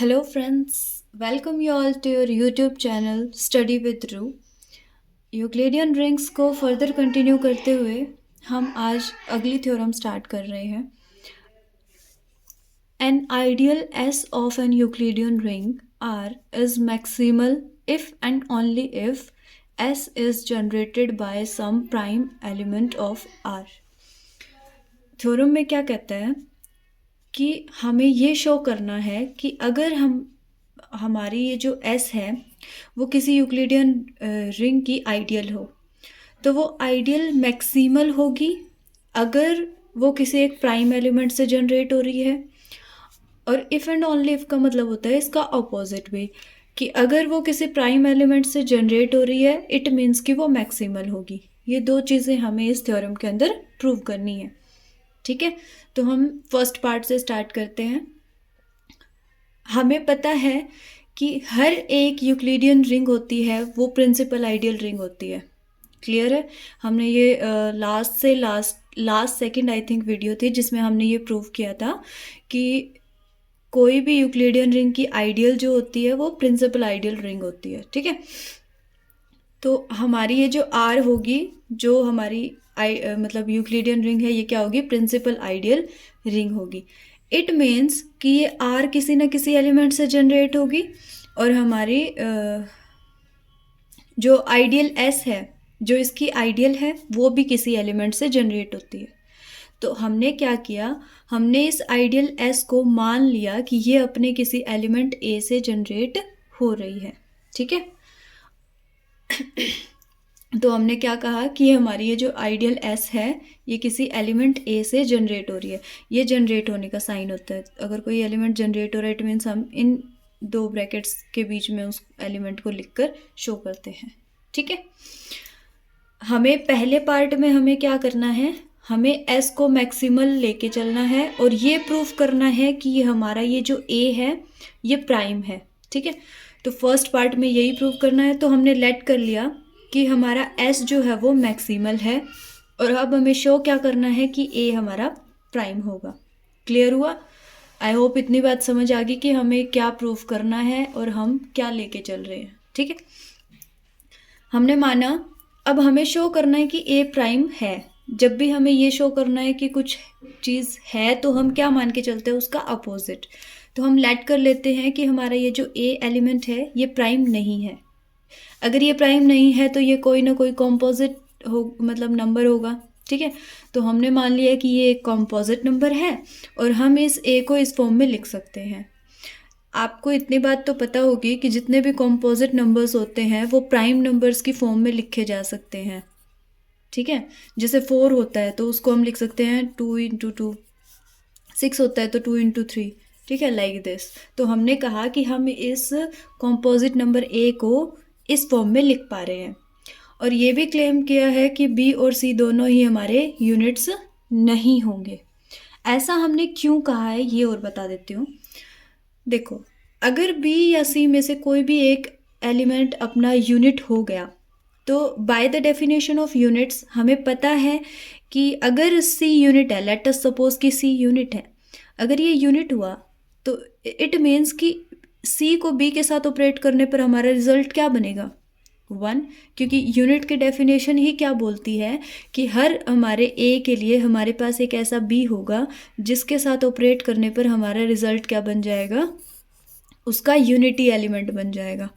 Hello, friends. Welcome you all to your YouTube channel Study with Ru. Euclidean rings को further continue करते हुए हम आज अगली थ्योरम स्टार्ट कर रहे हैं. An ideal S of an Euclidean ring R is maximal if and only if S is generated by some prime element of R. Theorem में क्या कहता है कि हमें ये शो करना है कि अगर हमारी ये जो S है वो किसी यूक्लिडियन रिंग की आइडियल हो तो वो आइडियल मैक्सिमल होगी अगर वो किसी एक प्राइम एलिमेंट से जनरेट हो रही है. और इफ़ एंड ओनली इफ़ का मतलब होता है इसका ऑपोजिट भी, कि अगर वो किसी प्राइम एलिमेंट से जनरेट हो रही है इट मीन्स कि वो मैक्सिमल होगी. ये दो चीज़ें हमें इस थ्योरम के अंदर प्रूव करनी है. ठीक है, तो हम फर्स्ट पार्ट से स्टार्ट करते हैं. हमें पता है कि हर एक यूक्लिडियन रिंग होती है वो प्रिंसिपल आइडियल रिंग होती है. क्लियर है? हमने ये last second I think video थी जिसमें हमने ये प्रूव किया था कि कोई भी यूक्लिडियन रिंग की आइडियल जो होती है वो प्रिंसिपल आइडियल रिंग होती है. ठीक है, तो हमारी ये जो आर होगी जो हमारी मतलब यूक्लिडियन रिंग है ये क्या होगी? प्रिंसिपल आइडियल रिंग होगी. इट मीन्स कि ये आर किसी ना किसी एलिमेंट से जनरेट होगी और हमारी जो आइडियल एस है जो इसकी आइडियल है वो भी किसी एलिमेंट से जनरेट होती है. तो हमने क्या किया, हमने इस आइडियल एस को मान लिया कि ये अपने किसी एलिमेंट ए से जनरेट हो रही है. ठीक है, तो हमने क्या कहा कि हमारी ये जो आइडियल एस है ये किसी एलिमेंट ए से जनरेट हो रही है. ये जनरेट होने का साइन होता है. अगर कोई एलिमेंट जनरेट हो रहा है इट मीन्स हम इन दो ब्रैकेट्स के बीच में उस एलिमेंट को लिखकर शो करते हैं. ठीक है, हमें पहले पार्ट में हमें क्या करना है, हमें एस को मैक्सिमल लेके चलना है और ये प्रूफ करना है कि हमारा ये जो ए है ये प्राइम है. ठीक है, तो फर्स्ट पार्ट में यही प्रूफ करना है. तो हमने लेट कर लिया कि हमारा एस जो है वो मैक्सिमल है और अब हमें शो क्या करना है कि ए हमारा प्राइम होगा. क्लियर हुआ? आई होप इतनी बात समझ आ गई कि हमें क्या प्रूफ करना है और हम क्या लेके चल रहे हैं. ठीक है, हमने माना. अब हमें शो करना है कि ए प्राइम है. जब भी हमें ये शो करना है कि कुछ चीज़ है तो हम क्या मान के चलते हैं? उसका अपोजिट. तो हम लेट कर लेते हैं कि हमारा ये जो ए एलिमेंट है ये प्राइम नहीं है. अगर ये प्राइम नहीं है तो ये कोई ना कोई कॉम्पोजिट हो मतलब नंबर होगा. ठीक है, तो हमने मान लिया कि ये एक कॉम्पोजिट नंबर है और हम इस ए को इस फॉर्म में लिख सकते हैं. आपको इतनी बात तो पता होगी कि जितने भी कॉम्पोजिट नंबर्स होते हैं वो प्राइम नंबर्स की फॉर्म में लिखे जा सकते हैं. ठीक है, जैसे 4 होता है तो उसको हम लिख सकते हैं 2 इंटू 2. 6 होता है तो 2 इंटू 3. ठीक है, लाइक दिस. तो हमने कहा कि हम इस कॉम्पोजिट नंबर ए को इस फॉर्म में लिख पा रहे हैं. और ये भी क्लेम किया है कि बी और सी दोनों ही हमारे यूनिट्स नहीं होंगे. ऐसा हमने क्यों कहा है ये और बता देती हूँ. देखो, अगर बी या सी में से कोई भी एक एलिमेंट अपना यूनिट हो गया तो by the definition of units हमें पता है कि अगर सी यूनिट है, लेट अस सपोज कि सी यूनिट है, अगर ये यूनिट हुआ तो इट मीन्स कि सी को बी के साथ ऑपरेट करने पर हमारा रिजल्ट क्या बनेगा? 1. क्योंकि यूनिट की डेफिनेशन ही क्या बोलती है कि हर हमारे ए के लिए हमारे पास एक ऐसा बी होगा जिसके साथ ऑपरेट करने पर हमारा रिजल्ट क्या बन जाएगा? उसका यूनिटी एलिमेंट बन जाएगा.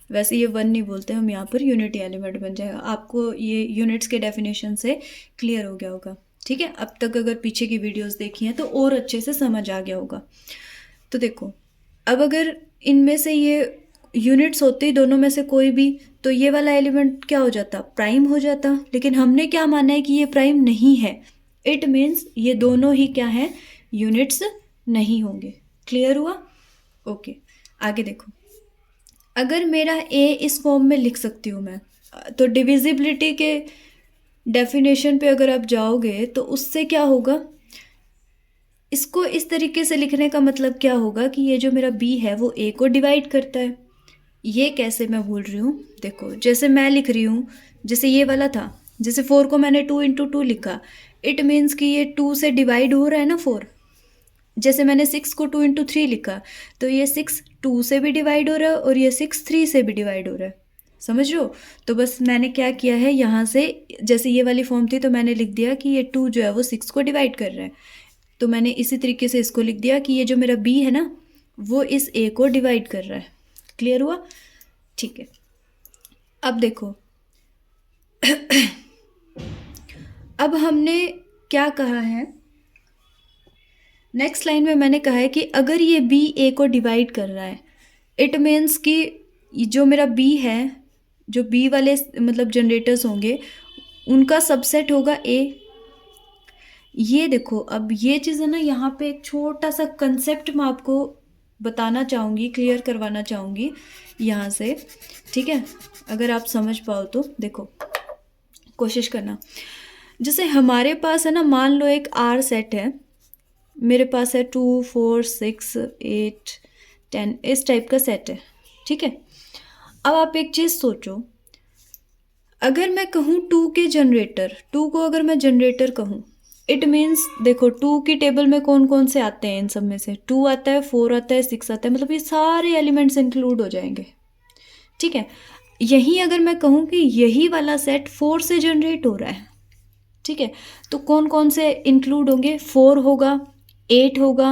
वैसे ये 1 नहीं बोलते हम यहाँ पर, यूनिटी एलिमेंट बन जाएगा. आपको ये यूनिट्स के डेफिनेशन से क्लियर हो गया होगा. ठीक है, अब तक अगर पीछे की वीडियोस देखी हैं तो और अच्छे से समझ आ गया होगा. तो देखो, अब अगर इनमें से ये यूनिट्स होते दोनों में से कोई भी तो ये वाला एलिमेंट क्या हो जाता? प्राइम हो जाता. लेकिन हमने क्या माना है कि ये प्राइम नहीं है. इट मीन्स ये दोनों ही क्या है? यूनिट्स नहीं होंगे. क्लियर हुआ? ओके, आगे देखो. अगर मेरा ए इस फॉर्म में लिख सकती हूँ मैं, तो डिविजिबिलिटी के डेफिनेशन पे अगर आप जाओगे तो उससे क्या होगा? इसको इस तरीके से लिखने का मतलब क्या होगा कि ये जो मेरा बी है वो ए को डिवाइड करता है. ये कैसे मैं बोल रही हूँ? देखो, जैसे मैं लिख रही हूँ, जैसे ये वाला था, जैसे 4 को मैंने 2 इंटू 2 लिखा, इट मीन्स कि ये 2 से डिवाइड हो रहा है ना 4. जैसे मैंने 6 को 2 इंटू 3 लिखा, तो ये 6 2 से भी डिवाइड हो रहा है और ये 6 3 से भी डिवाइड हो रहा है, समझ रहे हो। तो बस मैंने क्या किया है, यहाँ से जैसे ये वाली फॉर्म थी तो मैंने लिख दिया कि ये 2 जो है वो 6 को डिवाइड कर रहा है, तो मैंने इसी तरीके से इसको लिख दिया कि ये जो मेरा बी है ना वो इस ए को डिवाइड कर रहा है। क्लियर हुआ? ठीक है। अब देखो अब हमने क्या कहा है, नेक्स्ट लाइन में मैंने कहा है कि अगर ये बी ए को डिवाइड कर रहा है, इट मीन्स कि जो मेरा बी है, जो बी वाले मतलब जनरेटर्स होंगे उनका सबसेट होगा ए। ये देखो, अब ये चीज़ है ना, यहाँ पे एक छोटा सा कंसेप्ट मैं आपको बताना चाहूँगी, क्लियर करवाना चाहूँगी यहाँ से, ठीक है। अगर आप समझ पाओ तो देखो, कोशिश करना। जैसे हमारे पास है ना, मान लो एक आर सेट है, मेरे पास है 2 4 6 8 10 इस टाइप का सेट है, ठीक है। अब आप एक चीज़ सोचो, अगर मैं कहूँ 2 के जनरेटर, 2 को अगर मैं जनरेटर कहूँ, इट मीन्स देखो 2 की टेबल में कौन कौन से आते हैं, इन सब में से 2 आता है, 4 आता है, 6 आता है, मतलब ये सारे एलिमेंट्स इंक्लूड हो जाएंगे, ठीक है। यही अगर मैं कहूँ कि यही वाला सेट 4 से जनरेट हो रहा है, ठीक है, तो कौन कौन से इंक्लूड होंगे, 4 होगा, 8 होगा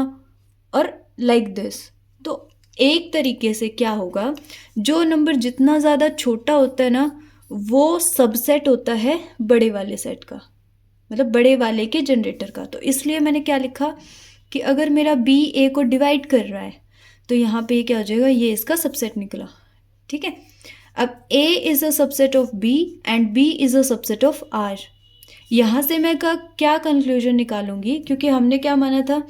और लाइक दिस। तो एक तरीके से क्या होगा, जो नंबर जितना ज़्यादा छोटा होता है ना वो सबसेट होता है बड़े वाले सेट का, मतलब बड़े वाले के जनरेटर का। तो इसलिए मैंने क्या लिखा कि अगर मेरा बी ए को डिवाइड कर रहा है तो यहाँ पे क्या हो जाएगा, ये इसका सबसेट निकला, ठीक है। अब A is a subset of B and B is a subset of R। यहाँ से मैं का क्या कंक्लूजन निकालूंगी, क्योंकि हमने क्या माना था,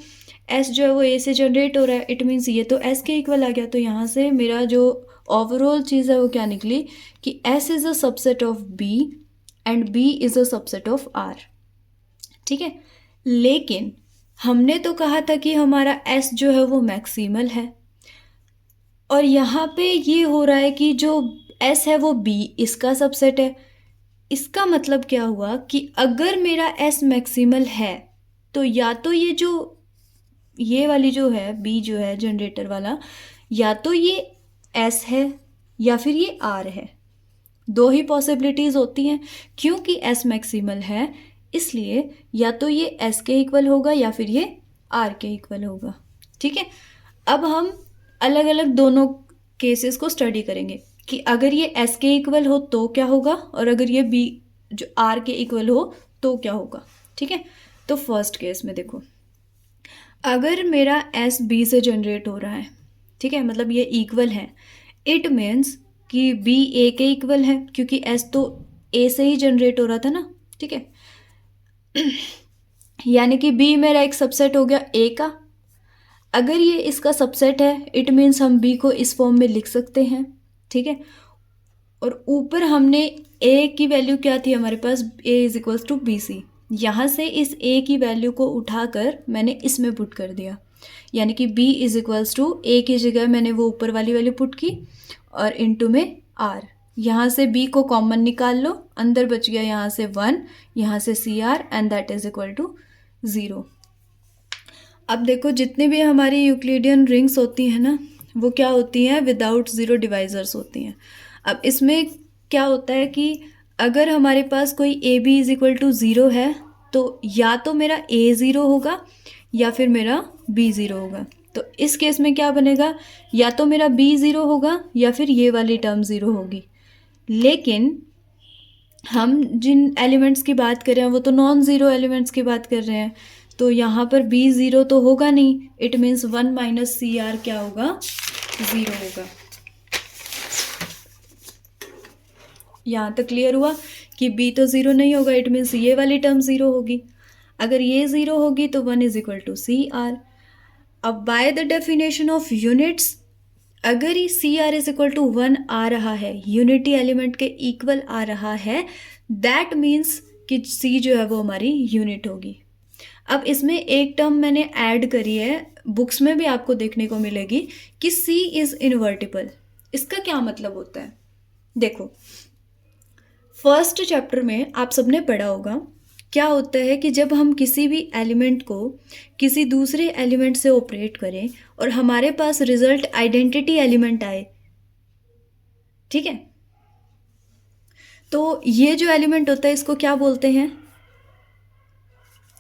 S जो है वो A से जनरेट हो रहा है, इट मीन्स ये तो S के इक्वल आ गया। तो यहाँ से मेरा जो ओवरऑल चीज़ है वो क्या निकली कि S is a subset of B and B is a subset of R, ठीक है। लेकिन हमने तो कहा था कि हमारा S जो है वो मैक्सिमल है, और यहाँ पे ये हो रहा है कि जो S है वो B इसका सबसेट है। इसका मतलब क्या हुआ कि अगर मेरा S मैक्सिमल है तो या तो ये वाली जो है B जो है जनरेटर वाला, या तो ये S है या फिर ये R है। दो ही पॉसिबिलिटीज़ होती हैं, क्योंकि S मैक्सिमल है इसलिए या तो ये S के इक्वल होगा या फिर ये R के इक्वल होगा, ठीक है। अब हम अलग अलग दोनों केसेस को स्टडी करेंगे कि अगर ये S के इक्वल हो तो क्या होगा और अगर ये B जो R के इक्वल हो तो क्या होगा, ठीक है। तो फर्स्ट केस में देखो, अगर मेरा S B से जनरेट हो रहा है, ठीक है, मतलब ये इक्वल है, इट मीन्स कि B A के इक्वल है, क्योंकि S तो A से ही जनरेट हो रहा था ना, ठीक है। यानी कि B मेरा एक सबसेट हो गया A का। अगर ये इसका सबसेट है इट मीन्स हम B को इस फॉर्म में लिख सकते हैं, ठीक है। और ऊपर हमने A की वैल्यू क्या थी हमारे पास, A is equals to B C. यहाँ से इस A की वैल्यू को उठाकर मैंने इसमें पुट कर दिया, यानी कि B is equals to A की जगह मैंने वो ऊपर वाली वैल्यू पुट की और इनटू में R। यहाँ से B को कॉमन निकाल लो, अंदर बच गया यहाँ से 1, यहाँ से CR and that is equal to 0। अब देखो, जितनी भी हमारी यूक्लिडियन रिंग्स होती हैं ना वो क्या होती हैं, विदाउट ज़ीरो डिवाइजर्स होती हैं। अब इसमें क्या होता है कि अगर हमारे पास कोई A B is equal to 0 है तो या तो मेरा A 0 होगा या फिर मेरा B 0 होगा। तो इस केस में क्या बनेगा, या तो मेरा B 0 होगा या फिर ये वाली टर्म 0 होगी। लेकिन हम जिन एलिमेंट्स की बात कर रहे हैं वो तो नॉन ज़ीरो एलिमेंट्स की बात कर रहे हैं, तो यहाँ पर B 0 तो होगा नहीं, इट मीन्स 1 माइनस CR क्या होगा, 0 होगा। यहाँ तक क्लियर हुआ कि B तो 0 नहीं होगा, इट मीन्स ये वाली टर्म 0 होगी। अगर ये 0 होगी तो 1 इज इक्वल टू CR। अब by the definition of units, अगर ये CR इज इक्वल टू 1 आ रहा है, यूनिटी एलिमेंट के इक्वल आ रहा है, दैट मीन्स कि C जो है वो हमारी यूनिट होगी। अब इसमें एक टर्म मैंने ऐड करी है, बुक्स में भी आपको देखने को मिलेगी कि C इज़ इन्वर्टिबल। इसका क्या मतलब होता है, देखो फर्स्ट चैप्टर में आप सबने पढ़ा होगा क्या होता है कि जब हम किसी भी एलिमेंट को किसी दूसरे एलिमेंट से ऑपरेट करें और हमारे पास रिजल्ट आइडेंटिटी एलिमेंट आए, ठीक है, तो ये जो एलिमेंट होता है इसको क्या बोलते हैं?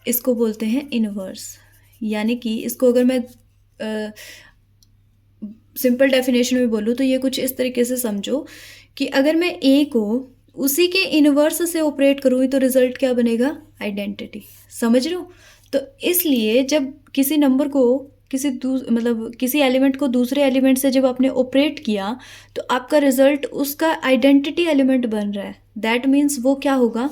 इसको बोलते हैं इनवर्स। यानी कि इसको अगर मैं सिंपल डेफिनेशन में बोलूँ तो ये कुछ इस तरीके से समझो कि अगर मैं ए को उसी के इनवर्स से ऑपरेट करूँ तो रिजल्ट क्या बनेगा? आइडेंटिटी। समझ रहे हो? तो इसलिए जब किसी नंबर को किसी एलिमेंट को दूसरे एलिमेंट से जब आपने ऑपरेट किया तो आपका रिजल्ट उसका आइडेंटिटी एलिमेंट बन रहा है। दैट मीन्स वो क्या होगा?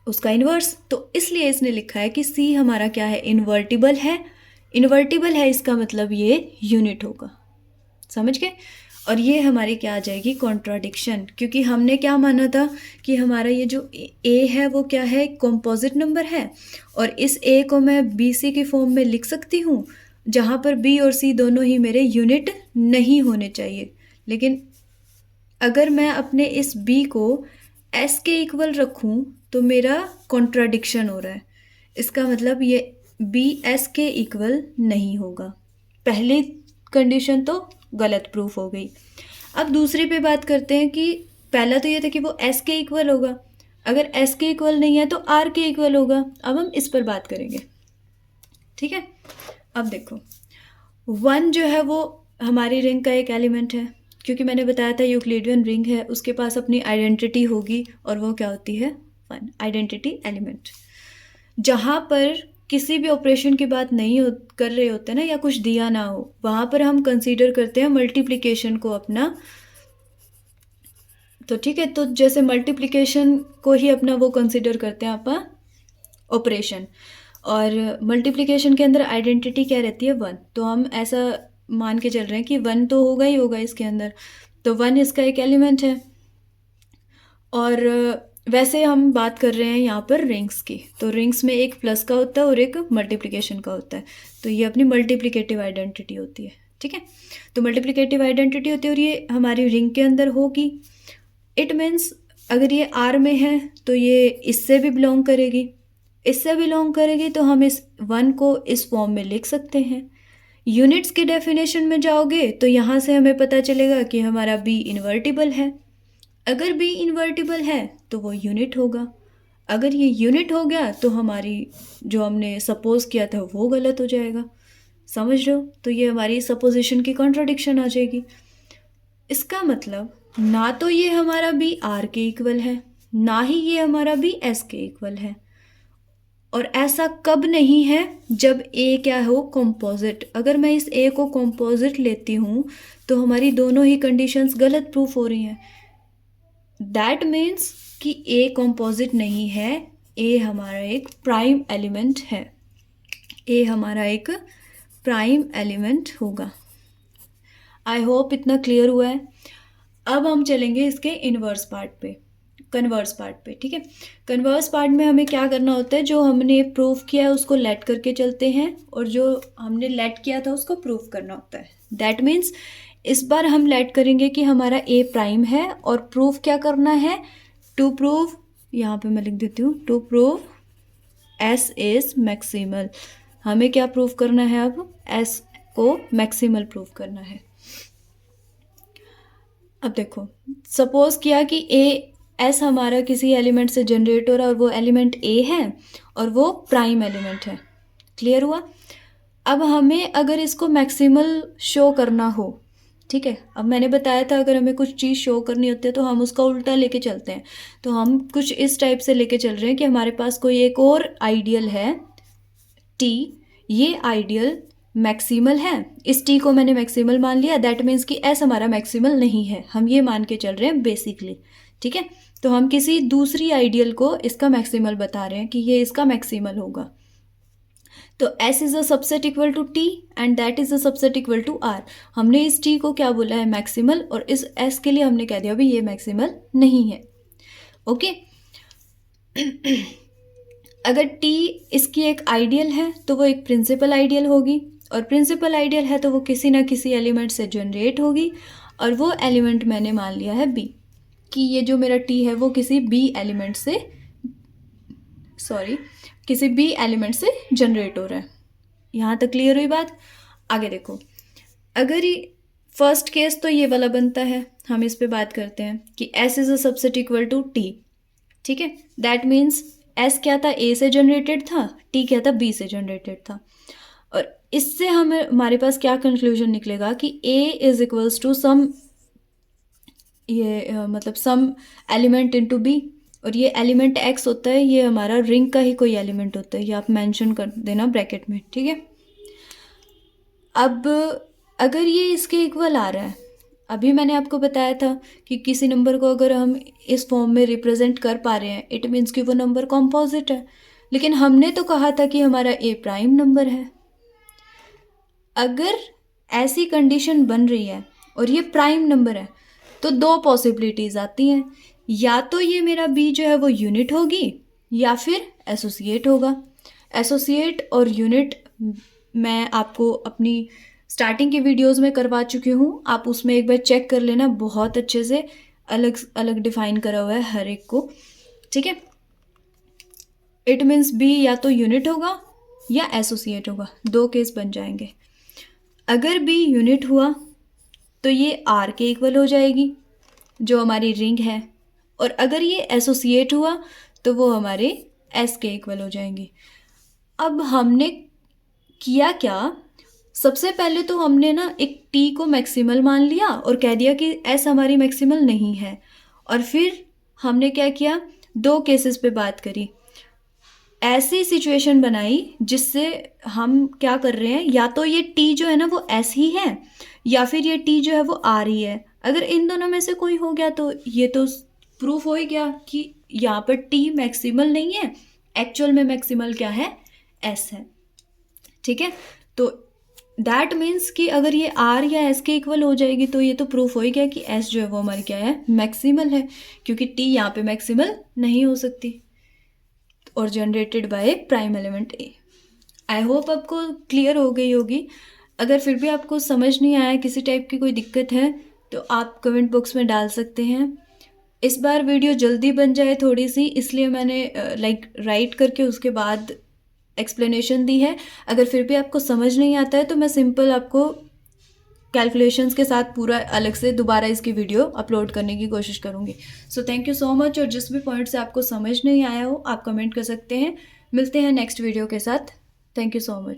उसका इन्वर्स। तो इसलिए इसने लिखा है कि सी हमारा क्या है? इन्वर्टिबल है। इन्वर्टिबल है इसका मतलब ये यूनिट होगा। समझ गए? और ये हमारी क्या आ जाएगी? कॉन्ट्राडिक्शन। क्योंकि हमने क्या माना था कि हमारा ये जो ए है वो क्या है? कंपोजिट नंबर है और इस ए को मैं बी सी की फॉर्म में लिख सकती हूँ जहाँ पर बी और सी दोनों ही मेरे यूनिट नहीं होने चाहिए। लेकिन अगर मैं अपने इस बी को एस के इक्वल रखूँ तो मेरा कॉन्ट्राडिक्शन हो रहा है। इसका मतलब ये बी एस के इक्वल नहीं होगा। पहली कंडीशन तो गलत प्रूफ हो गई। अब दूसरी पे बात करते हैं कि पहला तो ये था कि वो एस के इक्वल होगा, अगर एस के इक्वल नहीं है तो आर के इक्वल होगा। अब हम इस पर बात करेंगे, ठीक है। अब देखो 1 जो है वो हमारी रिंग का एक एलिमेंट है, क्योंकि मैंने बताया था यूक्लिडियन रिंग है, उसके पास अपनी आइडेंटिटी होगी और वो क्या होती है? 1 आइडेंटिटी एलिमेंट। जहाँ पर किसी भी ऑपरेशन की बात नहीं कर रहे होते ना, या कुछ दिया ना हो, वहाँ पर हम कंसीडर करते हैं मल्टीप्लिकेशन को अपना। तो ठीक है, तो जैसे मल्टीप्लिकेशन को ही अपना वो कंसीडर करते हैं अपन ऑपरेशन, और मल्टीप्लिकेशन के अंदर आइडेंटिटी क्या रहती है? 1। तो हम ऐसा मान के चल रहे हैं कि 1 तो होगा ही होगा इसके अंदर, तो 1 इसका एक एलिमेंट है। और वैसे हम बात कर रहे हैं यहाँ पर रिंग्स की, तो रिंग्स में एक प्लस का होता है और एक मल्टीप्लिकेशन का होता है, तो ये अपनी मल्टीप्लिकेटिव आइडेंटिटी होती है, ठीक है। तो मल्टीप्लिकेटिव आइडेंटिटी होती है और ये हमारी रिंग के अंदर होगी। इट मीन्स अगर ये आर में है तो ये इससे भी बिलोंग करेगी, इससे बिलोंग करेगी, तो हम इस 1 को इस फॉर्म में लिख सकते हैं। यूनिट्स की डेफिनेशन में जाओगे तो यहाँ से हमें पता चलेगा कि हमारा बी इन्वर्टिबल है। अगर बी इन्वर्टिबल है तो वो यूनिट होगा। अगर ये यूनिट हो गया तो हमारी जो हमने सपोज किया था वो गलत हो जाएगा। समझ रहे हो? तो ये हमारी सपोजिशन की कॉन्ट्राडिक्शन आ जाएगी। इसका मतलब ना तो ये हमारा बी आर के इक्वल है, ना ही ये हमारा बी एस के इक्वल है। और ऐसा कब नहीं है? जब ए क्या हो? कंपोजिट। अगर मैं इस ए को कंपोजिट लेती हूँ तो हमारी दोनों ही कंडीशंस गलत प्रूफ हो रही हैं। दैट मीन्स कि ए कंपोजिट नहीं है, ए हमारा एक प्राइम एलिमेंट है। ए हमारा एक प्राइम एलिमेंट होगा। आई होप इतना क्लियर हुआ है। अब हम चलेंगे इसके इनवर्स पार्ट पे, कन्वर्स पार्ट पे, ठीक है। कन्वर्स पार्ट में हमें क्या करना होता है? जो हमने प्रूफ किया है उसको लेट करके चलते हैं, और जो हमने लेट किया था उसको प्रूफ करना होता है। दैट मीन्स इस बार हम लेट करेंगे कि हमारा ए प्राइम है, और प्रूफ क्या करना है? टू प्रूव, यहाँ पे मैं लिख देती हूँ, to prove S is maximal. हमें क्या प्रूफ करना है? अब एस को मैक्सिमल प्रूफ करना है। अब देखो, सपोज किया कि ए एस हमारा किसी एलिमेंट से जनरेट हो रहा है और वो एलिमेंट ए है और वो प्राइम एलिमेंट है। क्लियर हुआ? अब हमें अगर इसको मैक्सिमल शो करना हो, ठीक है, अब मैंने बताया था अगर हमें कुछ चीज़ शो करनी होती है तो हम उसका उल्टा लेके चलते हैं। तो हम कुछ इस टाइप से लेके चल रहे हैं कि हमारे पास कोई एक और आइडियल है टी, ये आइडियल मैक्सिमल है, इस टी को मैंने मैक्सिमल मान लिया। दैट मीन्स कि एस हमारा मैक्सिमल नहीं है, हम ये मान के चल रहे हैं बेसिकली, ठीक है। तो हम किसी दूसरी आइडियल को इसका मैक्सिमल बता रहे हैं कि ये इसका मैक्सिमल होगा। तो S is a subset equal to T and that is a subset equal to R। हमने इस T को क्या बोला है? मैक्सिमल, और इस S के लिए हमने कह दिया भाई ये मैक्सिमल नहीं है। ओके अगर T इसकी एक आइडियल है तो वो एक प्रिंसिपल आइडियल होगी, और प्रिंसिपल आइडियल है तो वो किसी ना किसी एलिमेंट से जनरेट होगी, और वो एलिमेंट मैंने मान लिया है B। कि ये जो मेरा टी है वो किसी बी एलिमेंट से जनरेट हो रहा है। यहाँ तक क्लियर हुई बात? आगे देखो, अगर ये फर्स्ट केस तो ये वाला बनता है, हम इस पे बात करते हैं कि S is a subset equal to T। ठीक है, दैट मीन्स S क्या था, A से जनरेटेड था, T क्या था, B से जनरेटेड था। और इससे हमारे पास क्या कंक्लूजन निकलेगा कि A is equals to some element into B, और ये एलिमेंट X होता है, ये हमारा रिंग का ही कोई एलिमेंट होता है, ये आप मेंशन कर देना ब्रैकेट में। ठीक है, अब अगर ये इसके इक्वल आ रहा है, अभी मैंने आपको बताया था कि किसी नंबर को अगर हम इस फॉर्म में रिप्रेजेंट कर पा रहे हैं, इट मीन्स कि वो नंबर कॉम्पोजिट है। लेकिन हमने तो कहा था कि हमारा A प्राइम नंबर है। अगर ऐसी कंडीशन बन रही है और ये प्राइम नंबर है, तो दो पॉसिबिलिटीज़ आती हैं, या तो ये मेरा B जो है वो यूनिट होगी या फिर एसोसिएट होगा। एसोसिएट और यूनिट मैं आपको अपनी स्टार्टिंग की वीडियोस में करवा चुकी हूँ, आप उसमें एक बार चेक कर लेना, बहुत अच्छे से अलग अलग डिफाइन करा हुआ है हर एक को। ठीक है, इट मीन्स B या तो यूनिट होगा या एसोसिएट होगा, दो केस बन जाएंगे। अगर B यूनिट हुआ तो ये R के इक्वल हो जाएगी जो हमारी रिंग है, और अगर ये एसोसिएट हुआ तो वो हमारे S के इक्वल हो जाएंगी। अब हमने किया क्या, सबसे पहले तो हमने ना एक T को मैक्सिमल मान लिया और कह दिया कि S हमारी मैक्सिमल नहीं है, और फिर हमने क्या किया, दो केसेस पे बात करी, ऐसी सिचुएशन बनाई जिससे हम क्या कर रहे हैं, या तो ये T जो है ना वो S ही है या फिर ये T जो है वो R ही है। अगर इन दोनों में से कोई हो गया तो ये तो प्रूफ हो ही गया कि यहाँ पर T मैक्सिमल नहीं है, एक्चुअल में मैक्सिमल क्या है, S है। ठीक है, तो दैट मीन्स कि अगर ये R या S के इक्वल हो जाएगी तो ये तो प्रूफ हो ही गया कि S जो है वो हमारी क्या है, मैक्सिमल है, क्योंकि T यहाँ पे मैक्सिमल नहीं हो सकती और generated by prime element A। I hope आपको क्लियर हो गई होगी। अगर फिर भी आपको समझ नहीं आया, किसी टाइप की कोई दिक्कत है, तो आप कमेंट बॉक्स में डाल सकते हैं। इस बार वीडियो जल्दी बन जाए थोड़ी सी, इसलिए मैंने राइट करके उसके बाद एक्सप्लेनेशन दी है। अगर फिर भी आपको समझ नहीं आता है तो मैं सिंपल आपको कैलकुलेशंस के साथ पूरा अलग से दोबारा इसकी वीडियो अपलोड करने की कोशिश करूँगी। So thank you so much, और जिस भी पॉइंट से आपको समझ नहीं आया हो आप कमेंट कर सकते हैं। मिलते हैं नेक्स्ट वीडियो के साथ। Thank you so much.